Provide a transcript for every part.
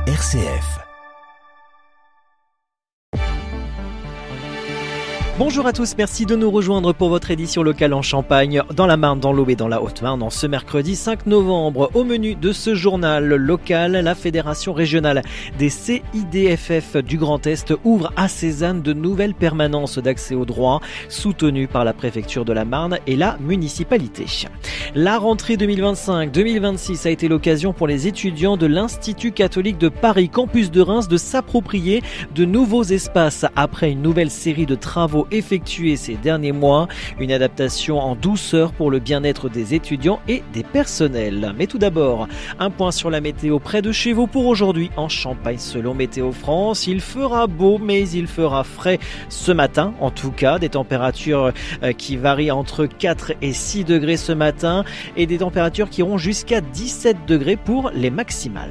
RCF. Bonjour à tous, merci de nous rejoindre pour votre édition locale en Champagne, dans la Marne, dans l'Aube et dans la Haute-Marne, en ce mercredi 5 novembre. Au menu de ce journal local, la Fédération régionale des CIDFF du Grand Est ouvre à Cézanne de nouvelles permanences d'accès aux droits, soutenues par la préfecture de la Marne et la municipalité. La rentrée 2025-2026 a été l'occasion pour les étudiants de l'Institut catholique de Paris, campus de Reims, de s'approprier de nouveaux espaces après une nouvelle série de travaux effectués ces derniers mois. Une adaptation en douceur pour le bien-être des étudiants et des personnels. Mais tout d'abord, un point sur la météo près de chez vous pour aujourd'hui en Champagne. Selon Météo France, il fera beau mais il fera frais ce matin. En tout cas, des températures qui varient entre 4 et 6 degrés ce matin et des températures qui iront jusqu'à 17 degrés pour les maximales.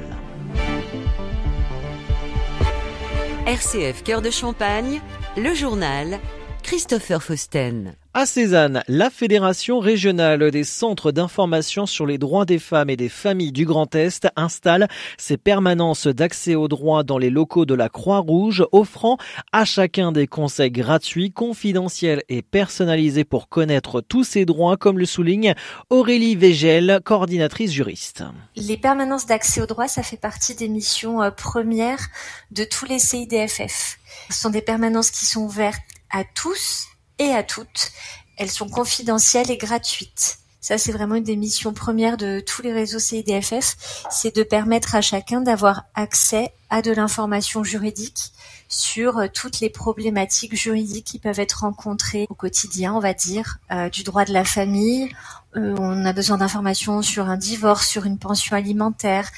RCF Cœur de Champagne, le journal Christopher Fausten. À Cézanne, la Fédération régionale des centres d'information sur les droits des femmes et des familles du Grand Est installe ses permanences d'accès aux droits dans les locaux de la Croix-Rouge, offrant à chacun des conseils gratuits, confidentiels et personnalisés pour connaître tous ses droits, comme le souligne Aurélie Végel, coordinatrice juriste. Les permanences d'accès aux droits, ça fait partie des missions premières de tous les CIDFF. Ce sont des permanences qui sont ouvertes à tous et à toutes. Elles sont confidentielles et gratuites. Ça, c'est vraiment une des missions premières de tous les réseaux CIDFF, c'est de permettre à chacun d'avoir accès à de l'information juridique sur toutes les problématiques juridiques qui peuvent être rencontrées au quotidien, on va dire, du droit de la famille. On a besoin d'informations sur un divorce, sur une pension alimentaire.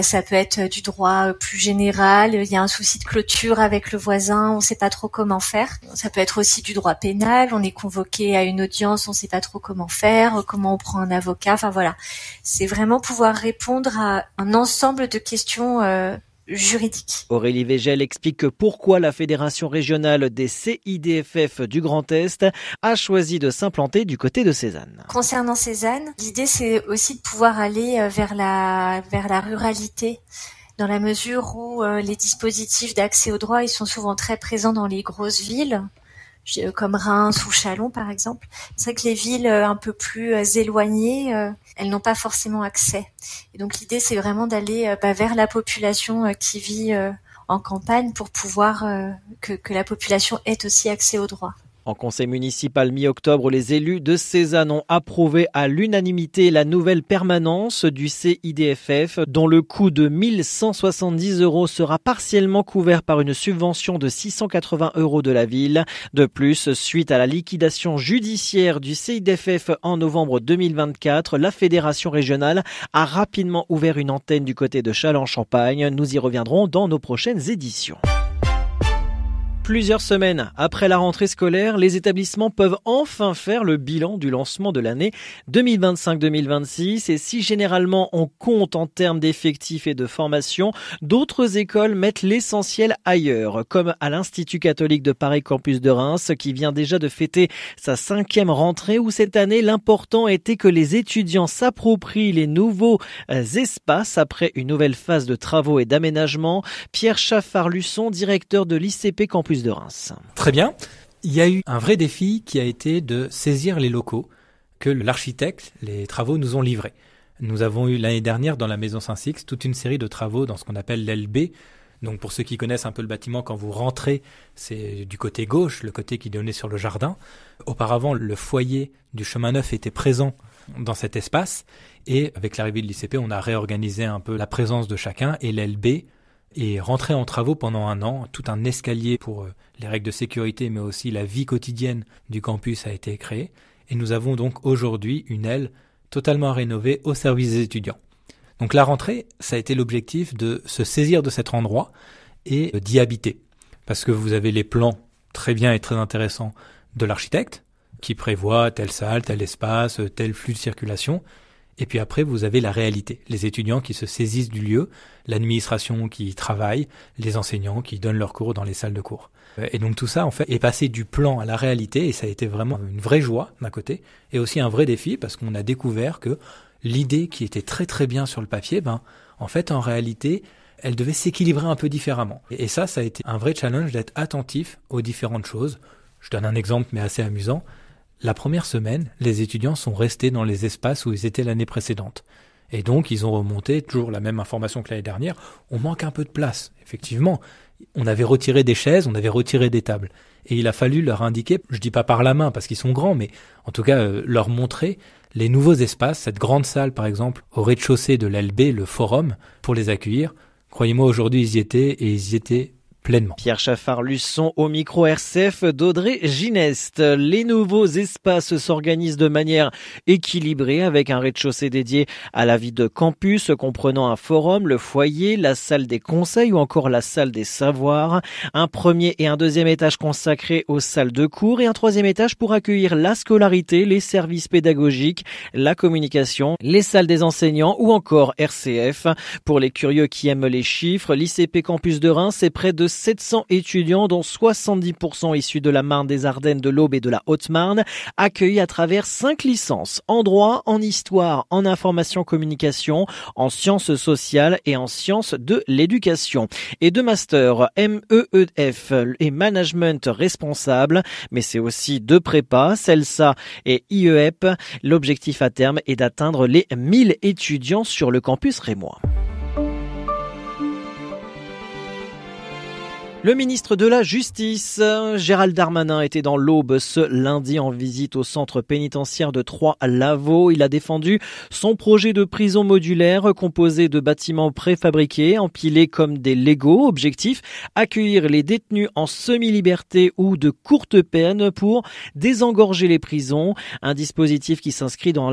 Ça peut être du droit plus général. Il y a un souci de clôture avec le voisin, on ne sait pas trop comment faire. Ça peut être aussi du droit pénal. On est convoqué à une audience, on ne sait pas trop comment faire, comment on prend un avocat. Enfin voilà, c'est vraiment pouvoir répondre à un ensemble de questions juridique. Aurélie Végel explique pourquoi la Fédération régionale des CIDFF du Grand Est a choisi de s'implanter du côté de Cézanne. Concernant Cézanne, l'idée c'est aussi de pouvoir aller vers la ruralité, dans la mesure où les dispositifs d'accès aux droits ils sont souvent très présents dans les grosses villes, comme Reims ou Châlons par exemple. C'est vrai que les villes un peu plus éloignées, elles n'ont pas forcément accès. Et donc l'idée c'est vraiment d'aller vers la population qui vit en campagne pour pouvoir que la population ait aussi accès aux droits. En conseil municipal mi-octobre, les élus de Cézanne ont approuvé à l'unanimité la nouvelle permanence du CIDFF, dont le coût de 1 170 € sera partiellement couvert par une subvention de 680 € de la ville. De plus, suite à la liquidation judiciaire du CIDFF en novembre 2024, la fédération régionale a rapidement ouvert une antenne du côté de Châlons-Champagne. Nous y reviendrons dans nos prochaines éditions. Plusieurs semaines après la rentrée scolaire, les établissements peuvent enfin faire le bilan du lancement de l'année 2025-2026. Et si généralement on compte en termes d'effectifs et de formation, d'autres écoles mettent l'essentiel ailleurs, comme à l'Institut catholique de Paris campus de Reims, qui vient déjà de fêter sa 5e rentrée, où cette année l'important était que les étudiants s'approprient les nouveaux espaces après une nouvelle phase de travaux et d'aménagement. Pierre Chaffard-Luçon, directeur de l'ICP campus de Reims. Très bien. Il y a eu un vrai défi qui a été de saisir les locaux que l'architecte, les travaux nous ont livrés. Nous avons eu l'année dernière dans la maison Saint-Sixte toute une série de travaux dans ce qu'on appelle l'aile B. Donc pour ceux qui connaissent un peu le bâtiment, quand vous rentrez, c'est du côté gauche, le côté qui donnait sur le jardin. Auparavant, le foyer du chemin neuf était présent dans cet espace et avec l'arrivée de l'ICP, on a réorganisé un peu la présence de chacun et l'aile B et rentrer en travaux pendant un an. Tout un escalier pour les règles de sécurité, mais aussi la vie quotidienne du campus a été créé. Et nous avons donc aujourd'hui une aile totalement rénovée au service des étudiants. Donc la rentrée, ça a été l'objectif de se saisir de cet endroit et d'y habiter. Parce que vous avez les plans très bien et très intéressants de l'architecte, qui prévoit telle salle, tel espace, tel flux de circulation. Et puis après, vous avez la réalité, les étudiants qui se saisissent du lieu, l'administration qui y travaille, les enseignants qui donnent leurs cours dans les salles de cours. Et donc tout ça, en fait, est passé du plan à la réalité, et ça a été vraiment une vraie joie d'un côté, et aussi un vrai défi, parce qu'on a découvert que l'idée qui était très très bien sur le papier, en fait, en réalité, elle devait s'équilibrer un peu différemment. Et ça a été un vrai challenge d'être attentif aux différentes choses. Je donne un exemple, mais assez amusant. La première semaine, les étudiants sont restés dans les espaces où ils étaient l'année précédente. Et donc, ils ont remonté toujours la même information que l'année dernière. On manque un peu de place. Effectivement, on avait retiré des chaises, on avait retiré des tables. Et il a fallu leur indiquer, je dis pas par la main parce qu'ils sont grands, mais en tout cas, leur montrer les nouveaux espaces, cette grande salle par exemple, au rez-de-chaussée de l'LB, le forum, pour les accueillir. Croyez-moi, aujourd'hui, ils y étaient et ils y étaient pleinement. Pierre Chaffard-Luçon au micro RCF d'Audrey Gineste. Les nouveaux espaces s'organisent de manière équilibrée avec un rez-de-chaussée dédié à la vie de campus comprenant un forum, le foyer, la salle des conseils ou encore la salle des savoirs. Un premier et un deuxième étage consacrés aux salles de cours et un troisième étage pour accueillir la scolarité, les services pédagogiques, la communication, les salles des enseignants ou encore RCF. Pour les curieux qui aiment les chiffres, l'ICP Campus de Reims, c'est près de 700 étudiants, dont 70% issus de la Marne, des Ardennes, de l'Aube et de la Haute-Marne, accueillis à travers 5 licences en droit, en histoire, en information communication, en sciences sociales et en sciences de l'éducation. Et 2 masters MEEF et management responsable, mais c'est aussi 2 prépas, CELSA et IEP. L'objectif à terme est d'atteindre les 1000 étudiants sur le campus rémois. Le ministre de la Justice, Gérald Darmanin, était dans l'Aube ce lundi en visite au centre pénitentiaire de Troyes-Lavaux. Il a défendu son projet de prison modulaire composé de bâtiments préfabriqués, empilés comme des Legos. Objectif, accueillir les détenus en semi-liberté ou de courte peine pour désengorger les prisons. Un dispositif qui s'inscrit dans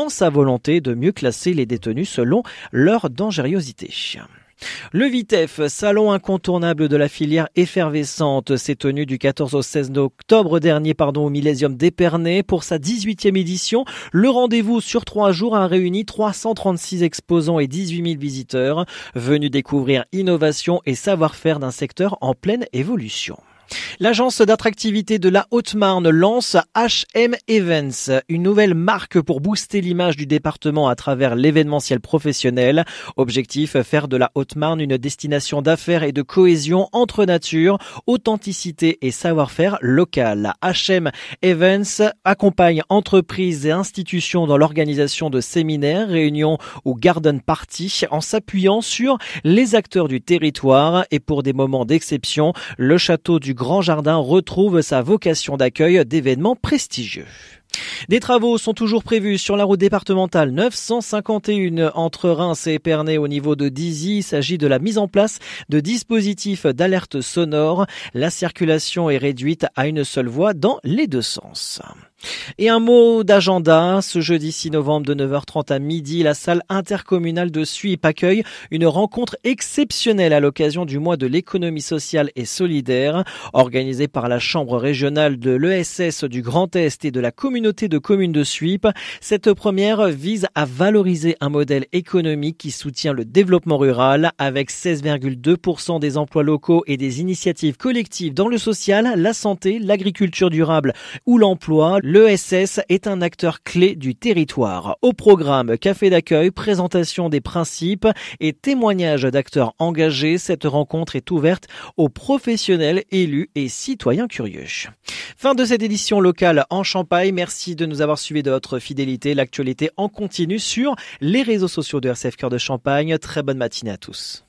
sa volonté de mieux classer les détenus selon leur dangerosité. Le VITEF, salon incontournable de la filière effervescente, s'est tenu du 14 au 16 octobre dernier au Millésium d'Épernay pour sa 18e édition. Le rendez-vous sur 3 jours a réuni 336 exposants et 18 000 visiteurs venus découvrir innovation et savoir-faire d'un secteur en pleine évolution. L'agence d'attractivité de la Haute-Marne lance HM Events, une nouvelle marque pour booster l'image du département à travers l'événementiel professionnel. Objectif, faire de la Haute-Marne une destination d'affaires et de cohésion entre nature, authenticité et savoir-faire local. HM Events accompagne entreprises et institutions dans l'organisation de séminaires, réunions ou garden parties en s'appuyant sur les acteurs du territoire. Et pour des moments d'exception, le château du Grand Jardin retrouve sa vocation d'accueil d'événements prestigieux. Des travaux sont toujours prévus sur la route départementale 951 entre Reims et Épernay au niveau de Dizy. Il s'agit de la mise en place de dispositifs d'alerte sonore. La circulation est réduite à une seule voie dans les 2 sens. Et un mot d'agenda, ce jeudi 6 novembre de 9h30 à midi, la salle intercommunale de Suippes accueille une rencontre exceptionnelle à l'occasion du mois de l'économie sociale et solidaire, organisée par la Chambre régionale de l'ESS du Grand Est et de la communauté de communes de Suippes. Cette première vise à valoriser un modèle économique qui soutient le développement rural avec 16,2% des emplois locaux et des initiatives collectives dans le social, la santé, l'agriculture durable ou l'emploi. L'ESS est un acteur clé du territoire. Au programme, café d'accueil, présentation des principes et témoignages d'acteurs engagés. Cette rencontre est ouverte aux professionnels, élus et citoyens curieux. Fin de cette édition locale en Champagne. Merci de nous avoir suivis de votre fidélité. L'actualité en continu sur les réseaux sociaux de RCF Cœur de Champagne. Très bonne matinée à tous.